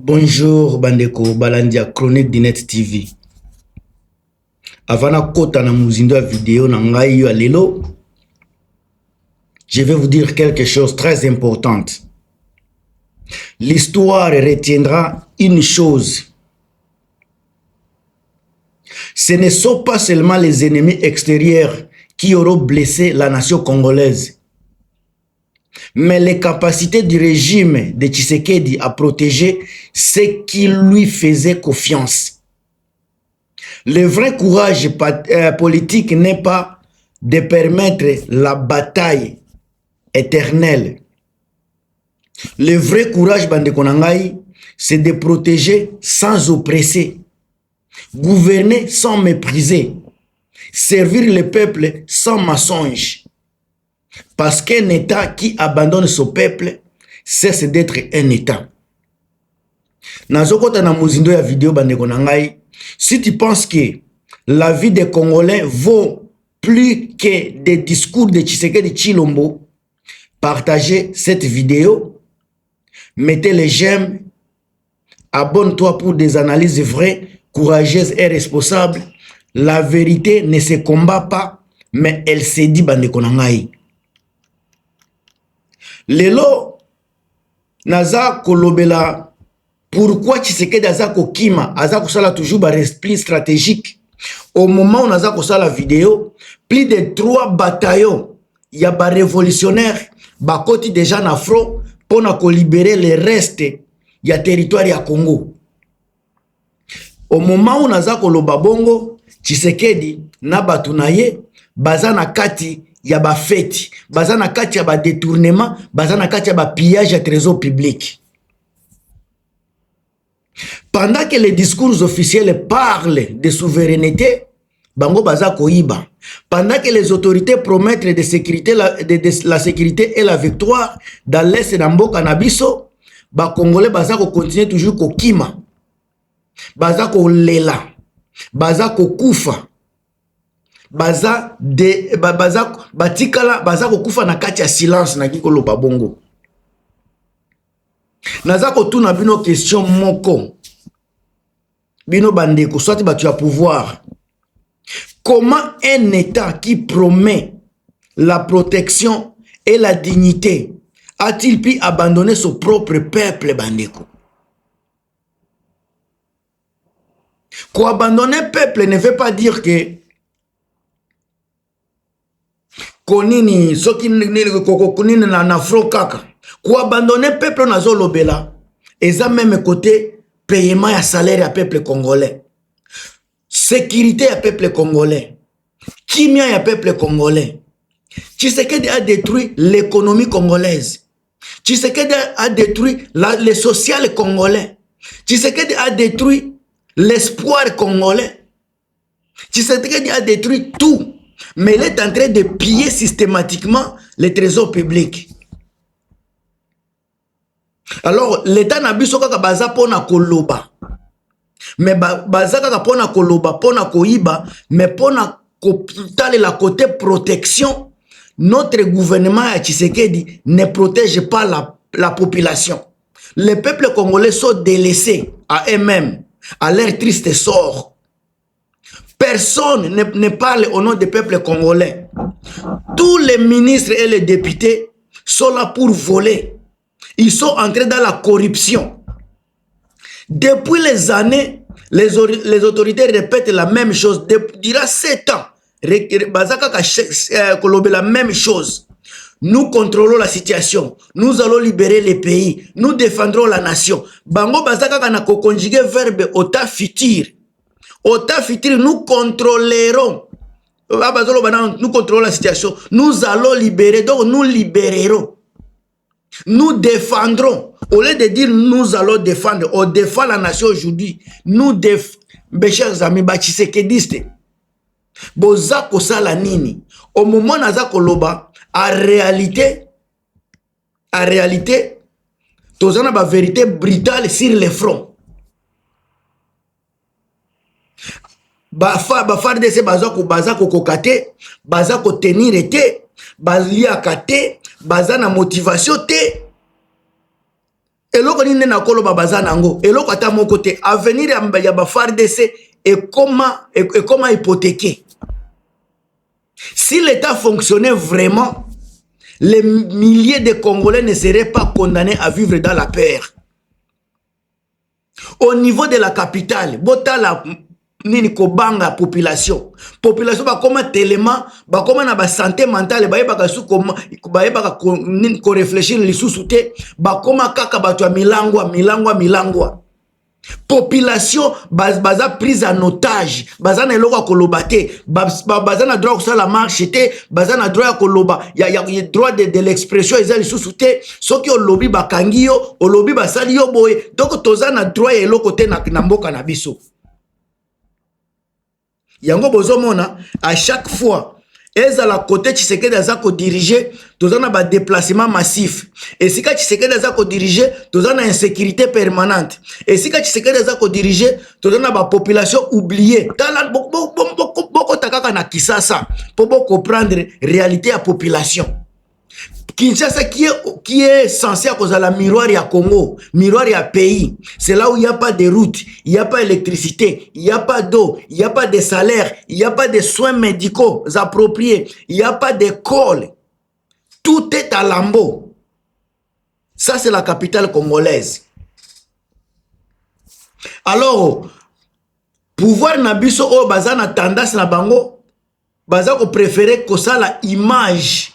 Bonjour Bandeko, Balandia Chronique d'Inet TV. Avant de kota na muzindo ya vidéo na ngai yo lelo, je vais vous dire quelque chose de très important. L'histoire retiendra une chose. Ce ne sont pas seulement les ennemis extérieurs qui auront blessé la nation congolaise, mais les capacités du régime de Tshisekedi à protéger ceux qui lui faisaient confiance. Le vrai courage politique n'est pas de permettre la bataille éternelle. Le vrai courage, Bandekonangai, c'est de protéger sans oppresser, gouverner sans mépriser, servir le peuple sans mensonge. Parce qu'un État qui abandonne son peuple cesse d'être un État. Nazokota na muzindo ya vidéo Bandekonangai, si tu penses que la vie des Congolais vaut plus que des discours de Tshisekedi Tshilombo, partagez cette vidéo, mettez les j'aime, abonne-toi pour des analyses vraies, courageuses et responsables. La vérité ne se combat pas, mais elle se dit Bandekonangai. Lelo, naza kolobela. Pourquoi Tshisekedi azako kima, azako sala toujours ba repli stratégique. Au moment où nazako sala vidéo, plus de 3 bataillons, il y a ba révolutionnaires, ba koti déjà na front pour na libérer les restes ya territoire ya Congo. Au moment où nazako loba bongo, Tshisekedi na batu na ye baza na kati ya ba fête, baza na kati ya ba détournement, baza na kati ya ba pillage ya trésor public. Pendant que les discours officiels parlent de souveraineté, bango baza koiba. Pendant que les autorités promettent de la sécurité et la victoire dans l'est d'Amboka Nabiso, ba Congolais baza ko continuer toujours ko kima. Baza ko lela. Baza ko kufa. Baza batikala baza ko kufa na kati ya silence na kikolo babongo. Naza ko tuna bino question moko. Bino bandeko, soit tu as pouvoir. Comment un État qui promet la protection et la dignité a-t-il pu abandonner son propre peuple, bandeko? Quoi, abandonner peuple ne veut pas dire que konini soki konini na frokaka. Quoi, abandonner peuple na zolobela. Et ça même côté paiement à salaire à peuple congolais. Sécurité à peuple congolais. Kimia à peuple congolais. Tshisekedi a détruit l'économie congolaise. Tshisekedi a détruit le social congolais. Tshisekedi a détruit l'espoir congolais. Tshisekedi a détruit tout. Mais il est en train de piller systématiquement les trésors publics. Alors, l'État n'a pas besoin de baza pona koloba. Mais baza kaka pona koloba, pona koiba, mais pona tale la côté protection, notre gouvernement à Tshisekedi ne protège pas la population. Les peuples congolais sont délaissés à eux-mêmes, à leur triste sort. Personne ne parle au nom des peuples congolais. Tous les ministres et les députés sont là pour voler. Ils sont entrés dans la corruption. Depuis les années, les autorités répètent la même chose. Durant 7 ans, la même chose. Nous contrôlons la situation. Nous allons libérer les pays. Nous défendrons la nation. Bango bazaka na conjuguer verbe ota futur. Ota futur, nous contrôlerons. Nous contrôlons la situation. Nous allons libérer. Donc nous libérerons. Nous défendrons. Au lieu de dire nous allons défendre, on défend la nation aujourd'hui. Nous défendons, mes chers amis, Tshisekediste. Boza kosala nini. Au moment naza koloba, en réalité, tozana ba vérité brutale sur les fronts. Ba FARDC baza ko kokate, baza ko tenir été, balia kate. Baza na motivation te. Et là, nini na kolo babaza nango eloko ata mon côté avenir ya ba FARDC et comment hypothéquer. Si l'État fonctionnait vraiment, les milliers de Congolais ne seraient pas condamnés à vivre dans la peur. Au niveau de la capitale, botala nini kobanga population ba koma tellement ba koma na ba santé mentale ba yeba ka su koma ba yeba ka nini ko réfléchir lisusu te ba koma kaka bato ya milangwa population baza prise en otage baza na eloko koloba te baza na droit ko la marche te baza na droit koloba ya droit de l'expression eza lisusu te soki olobi bakangi yo olobi basali yo boye donc toza na droit ya eloko te na mboka na biso. Yango bozomona à chaque fois ezala côté Tshisekedi aza ko diriger tozana ba déplacement massif et sika Tshisekedi aza ko diriger tozana insécurité permanente et sika Tshisekedi aza ko diriger tozana ba population oubliée tala boko takaka na Kisasa pour comprendre réalité à population. Kinshasa qui est censé à cause de la miroir ya Congo, miroir ya pays. C'est là où il n'y a pas de route, il n'y a pas d'électricité, il n'y a pas d'eau, il n'y a pas de salaire, il n'y a pas de soins médicaux appropriés, il n'y a pas d'école. Tout est à lambeau. Ça, c'est la capitale congolaise. Alors, pouvoir nabiso o bazana tendance na bango, baza ko préférer que ça la image.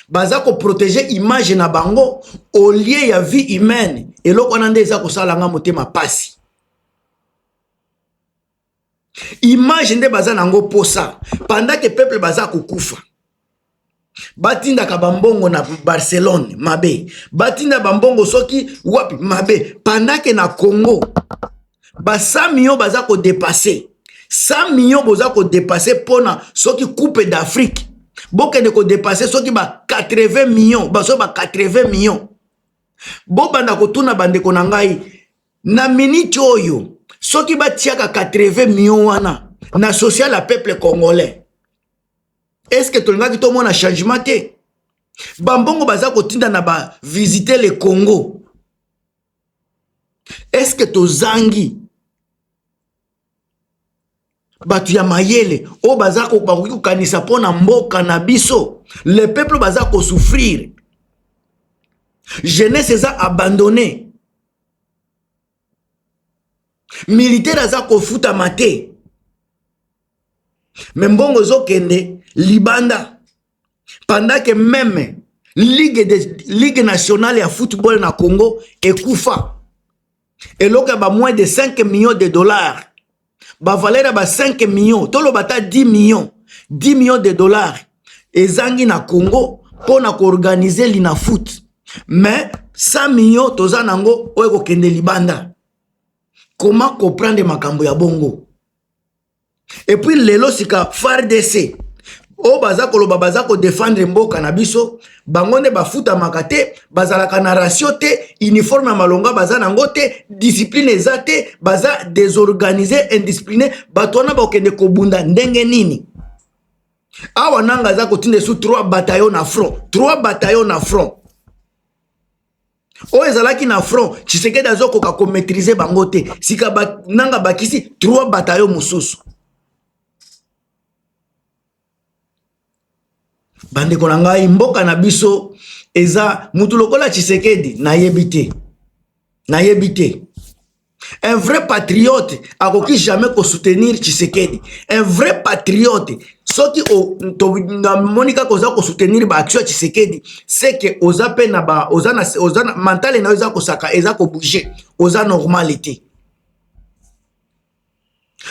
Baza ko protéger image na bango au lieu ya vie humaine et loko nande eza ko sala nga motema pasi image nde baza nango posa pendant que peuple baza ko kufa batinda ka bambongo na Barcelone mabe batinda bambongo soki wapi mabe pendant que na Congo ba 100 millions baza ko dépasser 100 millions baza ko dépasser pona soki coupe d'Afrique boke de ko dépasser soki ba 80 millions baso ba 80 millions bo banda ko tuna bande ko nangai na minute oyo soki ba tiaka 80 millions wana na social à peuple congolais est-ce que tolingaki to mona changement te bambongo baza ko tinda na ba visiter le Congo est-ce que to zangi batu ya mayele o baza ko kanisa pona mboka na biso le peuple baza ko souffrir jeunesse eza abandonné militaire aza ko futa mate membongo zo kende libanda pendant que même ligue nationale ya football na Congo ekufa eloka ba moins de 5 millions de dollars ba valeur ba 5 millions tolo bata 10 millions de dollars ezangi na Congo pour na organiser lina foot mais 100 millions toza nango oyo kende libanda. Comment comprendre makambo ya bongo? Et puis lelo sika FARDC o baza koloba baza ko défendre mboka na biso bangonde bafuta makate bazalaka na ratio te uniforme ya malonga baza nango te discipline ezate baza désorganisé indiscipliné batona bakende kobunda ndenge nini awa nanga za kotinda sous 3 bataillons na front o ezalaki na front Tshisekedi azoko ko maîtriser bango te sika nanga bakisi 3 bataillons mususu bande konanga mboka na biso eza mutu lokola Tshisekedi na yebite un vrai patriote akoki jamais ko soutenir Tshisekedi un vrai patriote soki na monika koza ko soutenir ba action Tshisekedi c'est que oza pe na ba oza na mental na oza ko saka eza ko bouger oza normalité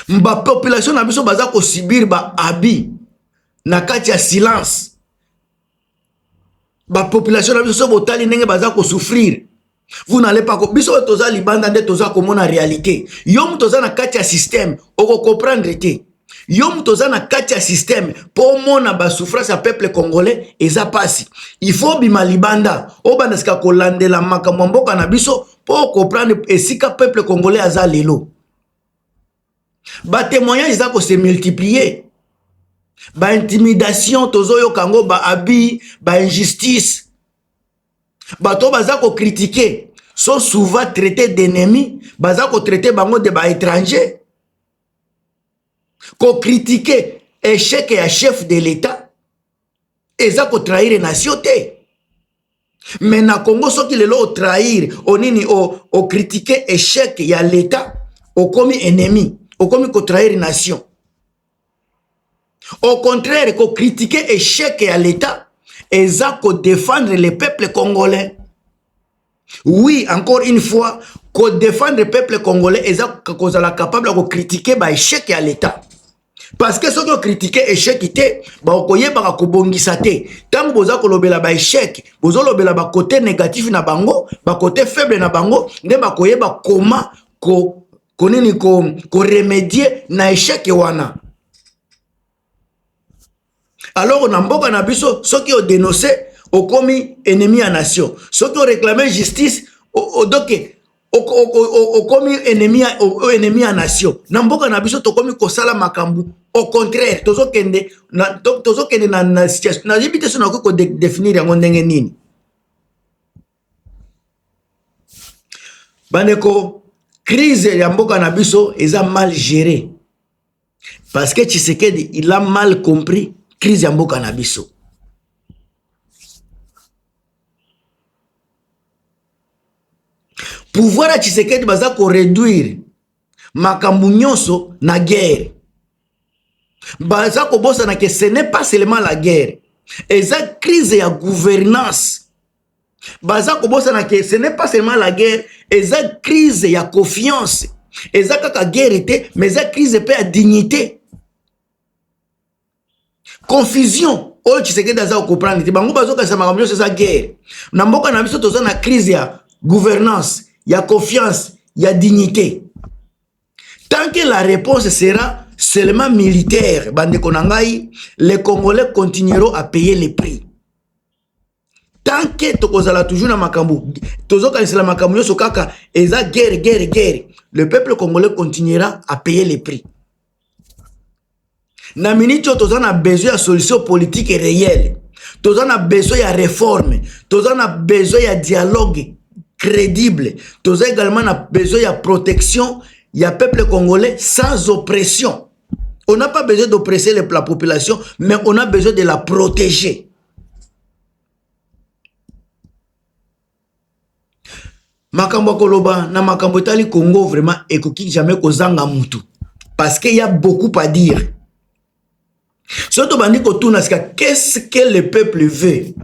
mba population na biso baza ko subir ba abi na kati ya silence. La population na biso botali ndenge baza ko souffrir. Vous n'allez pas biso toza libanda nde toza komona réalité. Yom toza na kati ya système oko comprendre te. Yom toza na kati ya système pour mona ba souffrance ya peuple congolais eza pasi. Il faut bima libanda o banda sika kolandela makambo mboka na biso pour comprendre esika peuple congolais aza lelo. Ba témoignage za ko se multiplier. Ba intimidation tozoyo kango ba abi ba injustice bato baza ko critiquer sont souvent traités d'ennemis, baza ko traiter bango de ba étranger. Ko critiquer échec ya chef de l'État, eza ko trahir nation te. Mais na Congo soki lelo o trahir, o nini o critiquer échec ya l'État, o komi ennemi, o komi ko trahir nation. Au contraire, ko critiquer échec ya l'État, eza ko défendre le peuple congolais. Oui, encore une fois, ko défendre le peuple congolais, eza ko zala capable de critiquer ba échec ya l'État. Parce que ceux qui ont critiqué l'échec, ils ont kobongisa te. Tant que vous avez ba échec, vous avez ba côté négatif na bango, ba côté faible na bango, ne ba koyeba comment ko remédier na échec wana. Alors na mboka na biso, ceux qui ont dénoncé au commis ennemi à nation, ceux qui ont réclamé justice au commis ennemi à nation. Na mboka na biso to komi kosala makambu. Au contraire, tozo kende na situation. Na jibite so na ko définir yango ndenge nini. Bandeko, crise ya mboka na biso eza mal gérée. Parce que Tshisekedi, il a mal compris crise ya mboka na biso. Pouvoir à Tshisekedi baza ko réduire makambu nyonso na guerre. Baza ko bosa na que ce n'est pas seulement la guerre. Eza crise ya gouvernance. Baza ko bosa na que ce n'est pas seulement la guerre, eza crise ya confiance. Eza kaka guerre te, mais eza crise pe ya dignité. Confusion. Oyo Tshisekedi aza ko comprendre. Bango bazo ka sa makambu nyonso eza guerre. Na mboka na biso toza na crise ya gouvernance. Il y a confiance, il y a dignité. Tant que la réponse sera seulement militaire, bande konangai, les Congolais continueront à payer les prix. Tant que tokozala toujours na makambu, tozoka isla makambu yoso kaka, eza guerre, le peuple congolais continuera à payer les prix. Na minute tozana besoin de solution politique réelle. Tozana besoin de réforme, tozana besoin de dialogue crédible. Tous également besoin de protection. Il y a peuple congolais sans oppression. On n'a pas besoin d'oppresser la population, mais on a besoin de la protéger. Makambo koloba na makambo tali Congo vraiment ekoki jamais kozanga mutu. Parce qu'il y a beaucoup à dire. Surtout bandi kotuna sika qu'est-ce que le peuple veut.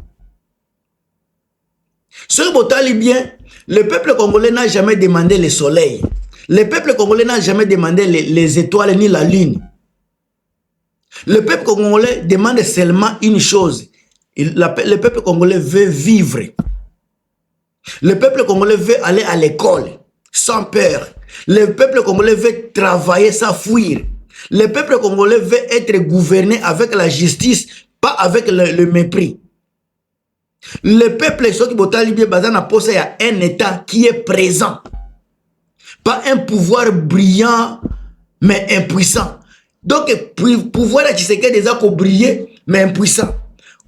Ce botali bien, le peuple congolais n'a jamais demandé le soleil. Le peuple congolais n'a jamais demandé les étoiles ni la lune. Le peuple congolais demande seulement une chose. Le peuple congolais veut vivre. Le peuple congolais veut aller à l'école sans peur. Le peuple congolais veut travailler sans fuir. Le peuple congolais veut être gouverné avec la justice, pas avec le mépris. Le peuple, ceux qui botali bien bazana posa, il y a un État qui est présent. Pas un pouvoir brillant, mais impuissant. Donc, pouvoir de Tshisekedi déjà qu'on briller, mais impuissant.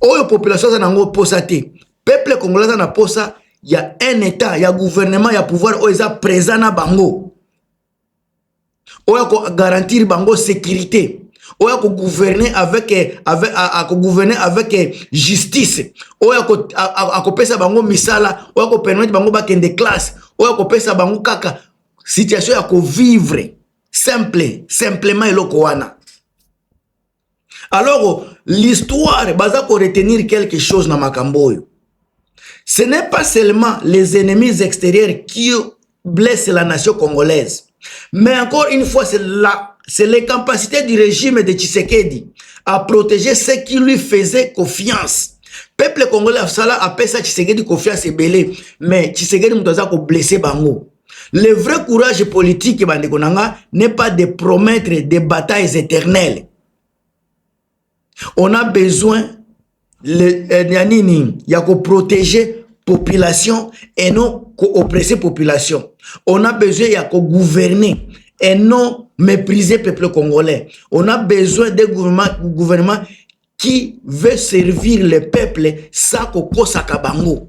Oyo population zanango posa te. Peuple congolais zana posa, il y a un État, il y a gouvernement, il y a pouvoir, oyo za présent na bango. Oyo ko garantir bango sécurité. Oyo ko gouverner avec justice. Oyo ko pesa bango misala, oyo ko permettre bango ba kende classe, oyo ko pesa bango kaka situation ya ko vivre simplement eloko wana. Alors l'histoire baza ko retenir quelque chose na makambo yo. Ce n'est pas seulement les ennemis extérieurs qui blessent la nation congolaise, mais encore une fois c'est les capacités du régime de Tshisekedi à protéger ceux qui lui faisaient confiance. Peuple congolais a appelé ça Tshisekedi confiance et belé, mais Tshisekedi moutoza ko blessé bango. Le vrai courage politique n'est pas de promettre des batailles éternelles. On a besoin de protéger population et non oppresser population. On a besoin de gouverner et non mépriser le peuple congolais. On a besoin d'un gouvernement qui veut servir le peuple sans koko sakabango.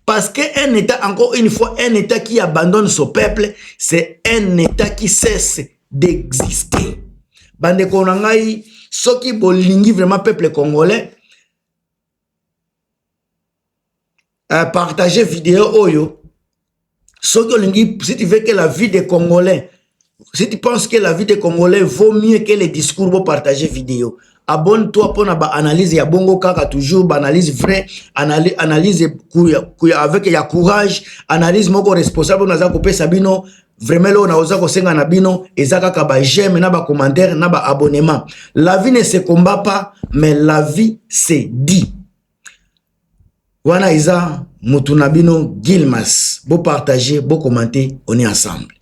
Parce qu'un État, encore une fois, un État qui abandonne son peuple, c'est un État qui cesse d'exister. Bande konangai, ceux qui bolingi vraiment peuple congolais, partager vidéo oyo. Ceux qui bolingi, si tu veux que la vie des Congolais, si tu penses que la vie des Congolais vaut mieux que les discours pour partager vidéo, abonne-toi pour une analyse ya bongo kaka toujours, analyse vraie, analyse avec ya courage, analyse moko responsable naza ko pesa bino, vraiment là on a osa ko senga na bino, ezaka ka ba j'aime na ba commentaire na ba abonnement. La vie ne se combat pas, mais la vie se dit. Wana isa mutu na bino Gilmas, beau partager, beau commenter, on est ensemble.